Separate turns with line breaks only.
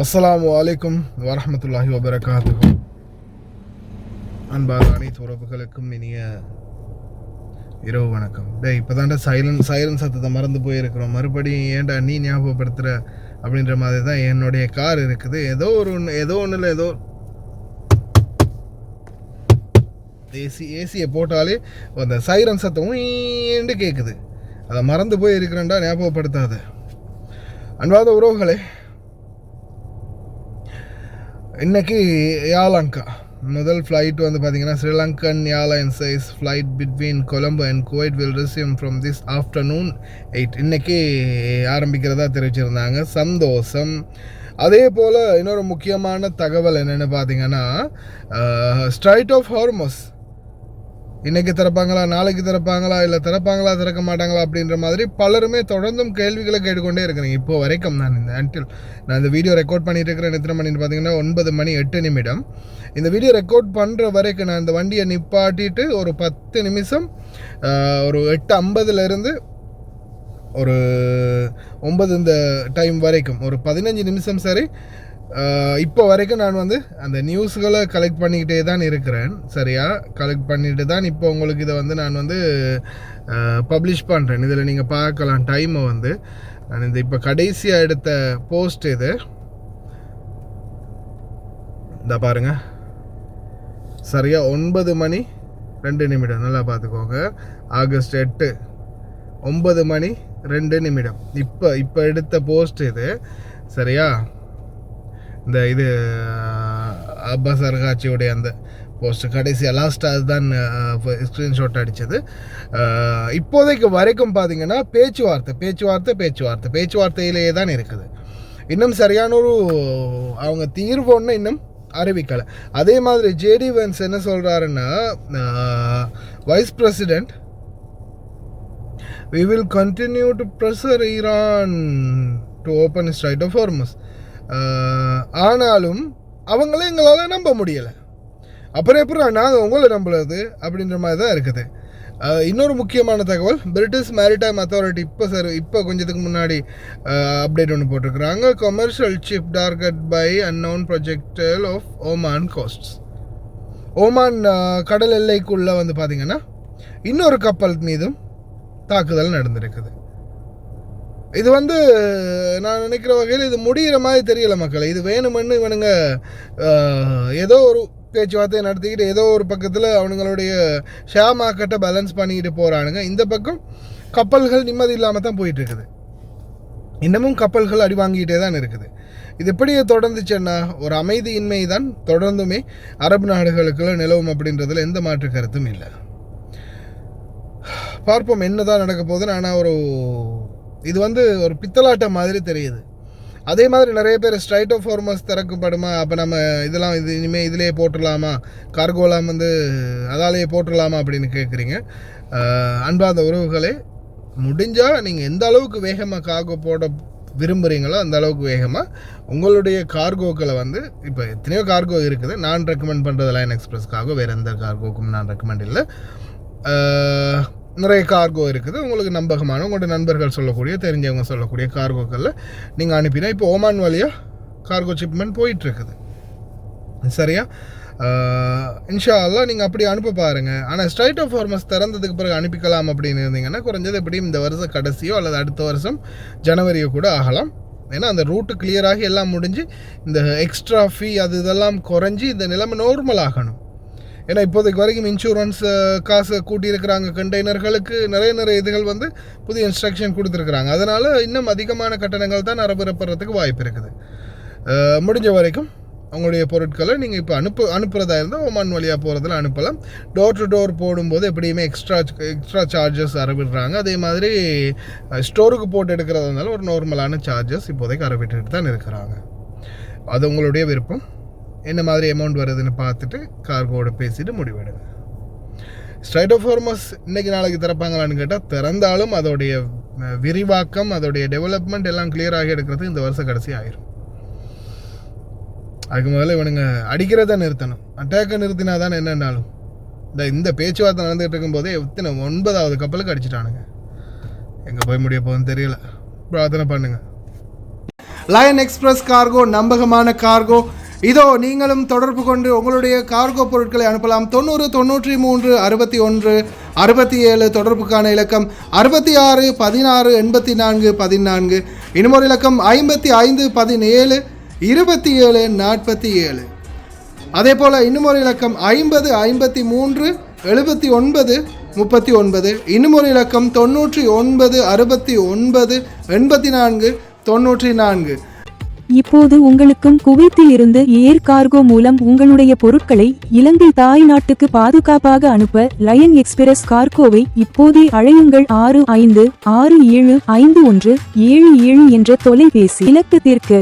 அஸ்ஸலாமு அலைக்கும் வரஹ்மத்துல்லாஹி வபரகாத்துஹு. அன்பான அனைத்து உறவுகளுக்கும் இனிய இரவு வணக்கம். இப்போதான்டா சைலன்ஸ் சத்தத்தை மறந்து போயிருக்கிறோம். மறுபடியும் ஏன்டா நீ ஞாபகப்படுத்துகிற அப்படின்ற மாதிரி தான் என்னுடைய கார் இருக்குது. ஏதோ ஒன்றில் ஏதோ ஏசியை போட்டாலே அந்த சைரன் சத்தம் ஏண்டு கேட்குது. அதை மறந்து போய் இருக்கிறேன்டா, ஞாபகப்படுத்தாத. அன்பாத உறவுகளே, இன்னைக்கு யாலங்கா முதல் ஃப்ளைட் வந்து பார்த்தீங்கன்னா Sri Lankan airlines flight between Colombo and Kuwait will resume from this afternoon 8 இன்னைக்கு ஆரம்பிக்கிறதா தெரிவிச்சிருந்தாங்க. சந்தோஷம். அதே போல் இன்னொரு முக்கியமான தகவல் என்னென்னு பார்த்தீங்கன்னா, ஸ்ட்ரைட் ஆஃப் ஹார்மஸ் இன்றைக்கி திறப்பாங்களா, நாளைக்கு திறப்பாங்களா, இல்லை திறப்பாங்களா திறக்க மாட்டாங்களா அப்படின்ற மாதிரி பலருமே தொடர்ந்தும் கேள்விகளை கேட்டுக்கொண்டே இருக்கிறேன். இப்போ வரைக்கும் நான் இந்த வீடியோ ரெக்கார்ட் பண்ணிட்டு இருக்கிறேன். எத்தனை மணின்னு பார்த்தீங்கன்னா 9:08. இந்த வீடியோ ரெக்கார்ட் பண்ணுற வரைக்கும் நான் இந்த வண்டியை நிப்பாட்டிட்டு ஒரு 10 நிமிஷம், ஒரு 8:50 ஒரு 9 இந்த டைம் வரைக்கும் ஒரு 15 நிமிஷம் சரி, இப்போ வரைக்கும் நான் வந்து அந்த நியூஸ்களை கலெக்ட் பண்ணிக்கிட்டே தான் இருக்கிறேன். சரியா, கலெக்ட் பண்ணிட்டு தான் இப்போ உங்களுக்கு இதை வந்து நான் வந்து பப்ளிஷ் பண்ணுறேன். இதில் நீங்கள் பார்க்கலாம் டைமை வந்து. நான் இந்த இப்போ கடைசியாக எடுத்த போஸ்ட் இது இந்த பாருங்க. சரியா 9:02. நல்லா பார்த்துக்கோங்க. ஆகஸ்ட் 8 9:02. இப்போ எடுத்த போஸ்ட் இது. சரியா, இந்த இது அப்பாஸ் அர்காச்சியோடைய அந்த போஸ்ட் கடைசியாக லாஸ்ட்டாக அதுதான் ஸ்க்ரீன்ஷாட் அடித்தது. இப்போதைக்கு வரைக்கும் பார்த்தீங்கன்னா பேச்சுவார்த்தையிலேயே தான் இருக்குது. இன்னும் சரியான ஒரு அவங்க தீர்வு ஒன்று இன்னும் அறிவிக்கலை. அதே மாதிரி ஜேடி வென்ஸ் என்ன சொல்கிறாருன்னா, vice president, we will continue to pressure Iran to open Strait of Hormuz. ஆனாலும் அவங்களே எங்களால் நம்ப முடியலை. அப்புறம் எப்படி நாங்கள் உங்களை நம்புறது அப்படின்ற மாதிரி தான் இருக்குது. இன்னொரு முக்கியமான தகவல், பிரிட்டிஷ் மேரிடைம் அத்தாரிட்டி இப்போ கொஞ்சத்துக்கு முன்னாடி அப்டேட் ஒன்று போட்டிருக்கிறாங்க. Commercial ship target by unknown projectile off Oman coasts. Oman கடல் எல்லைக்குள்ளே வந்து பார்த்திங்கன்னா இன்னொரு கப்பல் மீதும் தாக்குதல் நடந்திருக்குது. இது வந்து நான் நினைக்கிற வகையில் இது முடிகிற மாதிரி தெரியல மக்களை. இது வேணுமென்னு இவனுங்க ஏதோ ஒரு பேச்சுவார்த்தையை நடத்திக்கிட்டு ஏதோ ஒரு பக்கத்தில் அவனுங்களுடைய ஷேர் மார்க்கெட்டை பேலன்ஸ் பண்ணிக்கிட்டு போகிறானுங்க. இந்த பக்கம் கப்பல்கள் நிம்மதி இல்லாமல் தான் போயிட்டுருக்குது. இன்னமும் கப்பல்கள் அடி வாங்கிக்கிட்டே தான் இருக்குது. இது எப்படியே தொடர்ந்துச்சுன்னா ஒரு அமைதியின்மை தான் தொடர்ந்துமே அரபு நாடுகளுக்குள்ள நிலவும் அப்படின்றதுல எந்த மாற்று கருத்தும் இல்லை. பார்ப்போம் என்ன தான் நடக்க போகுதுன்னு. ஆனால் இது வந்து ஒரு பித்தலாட்டம் மாதிரி தெரியுது. அதே மாதிரி நிறைய பேர் ஸ்ட்ரைட் ஆஃப் ஹார்மஸ் திறக்கப்படுமா, அப்போ நம்ம இது இனிமேல் இதிலே போட்டுடலாமா, கார்கோலாம் வந்து அதாலேயே போட்டுடலாமா அப்படின்னு கேட்குறீங்க. அன்பார்ந்த உறவுகளே, முடிஞ்சால் நீங்கள் எந்த அளவுக்கு வேகமாக கார்கோ போட விரும்புகிறீங்களோ அந்த அளவுக்கு வேகமாக உங்களுடைய கார்கோக்களை வந்து, இப்போ எத்தனையோ கார்கோ இருக்குது. நான் ரெக்கமெண்ட் பண்ணுறது லைன் எக்ஸ்பிரஸ் கார்கோ, வேறு எந்த கார்கோக்கும் நான் ரெக்கமெண்ட் இல்லை. நிறைய கார்கோ இருக்குது. உங்களுக்கு நம்பகமான உங்களோட நண்பர்கள் சொல்லக்கூடிய, தெரிஞ்சவங்க சொல்லக்கூடிய கார்கோக்களில் நீங்கள் அனுப்பினா இப்போ ஓமான் வழியாக கார்கோ ஷிப்மெண்ட் போயிட்டுருக்குது. சரியா, இன்ஷா அல்லாஹ் நீங்கள் அப்படி அனுப்ப பாருங்கள். ஆனால் ஸ்ட்ரைட் ஆஃப் ஹார்மஸ் திறந்ததுக்கு பிறகு அனுப்பிக்கலாம் அப்படின்னு இருந்தீங்கன்னா குறைஞ்சது எப்படியும் இந்த வருஷம் கடைசியோ அல்லது அடுத்த வருஷம் ஜனவரியோ கூட ஆகலாம். ஏன்னா அந்த ரூட்டு கிளியராகி எல்லாம் முடிஞ்சு இந்த எக்ஸ்ட்ரா ஃபீ இதெல்லாம் குறைஞ்சி இந்த நிலைமை நார்மல் ஆகணும். ஏன்னா இப்போதைக்கு வரைக்கும் இன்சூரன்ஸ் காசை கூட்டியிருக்கிறாங்க கண்டெய்னர்களுக்கு, நிறைய இதுகள் வந்து புதிய இன்ஸ்ட்ரக்ஷன் கொடுத்துருக்குறாங்க. அதனால் இன்னும் அதிகமான கட்டணங்கள் தான் அரபிறப்படுறதுக்கு வாய்ப்பு இருக்குது. முடிஞ்ச வரைக்கும் அவங்களுடைய பொருட்களை நீங்கள் இப்போ அனுப்புகிறதா இருந்தால் ஓமான் வழியாக போகிறதுல அனுப்பலாம். டோர் டு டோர் போடும்போது எப்படியுமே எக்ஸ்ட்ரா சார்ஜஸ் அறவிடுறாங்க. அதே மாதிரி ஸ்டோருக்கு போட்டு எடுக்கிறதா இருந்தாலும் ஒரு நார்மலான சார்ஜஸ் இப்போதைக்கு அறவிட்டு தான் இருக்கிறாங்க. அது உங்களுடைய விருப்பம். என்ன மாதிரி அமௌண்ட் வருதுன்னு பார்த்துட்டு கார்கோட பேசிட்டு முடிவெடுங்க. ஸ்ட்ரைட் ஆஃப் ஹார்மஸ் இன்றைக்கி நாளைக்கு திறப்பாங்களான்னு கேட்டால் திறந்தாலும் அதோடைய விரிவாக்கம், அதோடைய டெவலப்மெண்ட் எல்லாம் கிளியராகி எடுக்கிறது இந்த வருஷம் கடைசி ஆயிரும். அதுக்கு முதல்ல இவனுங்க அடிக்கிறத நிறுத்தணும். அட்டாக்கை நிறுத்தினா தான் என்னன்னாலும் இந்த பேச்சுவார்த்தை நடந்துகிட்டு இருக்கும்போதே எத்தனை 9வது கப்பலுக்கு அடிச்சிட்டானுங்க. எங்கே போய் முடிய போகுதுன்னு தெரியல. பிரார்த்தனை பண்ணுங்க. லயன் எக்ஸ்பிரஸ் கார்கோ நம்பகமான கார்கோ. இதோ நீங்களும் தொடர்பு கொண்டு உங்களுடைய கார்கோ பொருட்களை அனுப்பலாம். 90 93 61 67 தொடர்புக்கான இலக்கம் 66 16 84 14. இன்னும் ஒரு இலக்கம் 55 17 27 47. அதே போல் இன்னும் ஒரு இலக்கம் 50 53 79 39. இன்னும் ஒரு இலக்கம் 99 69 84 94.
இப்போது உங்களுக்கும் குவைத்தில் இருந்து ஏர் கார்கோ மூலம் உங்களுடைய பொருட்களை இலங்கை தாய் நாட்டுக்கு பாதுகாப்பாக அனுப்ப லயன் எக்ஸ்பிரஸ் கார்கோவை இப்போதே அழையுங்கள். 65675177 என்ற தொலைபேசி இலக்கத்திற்கு.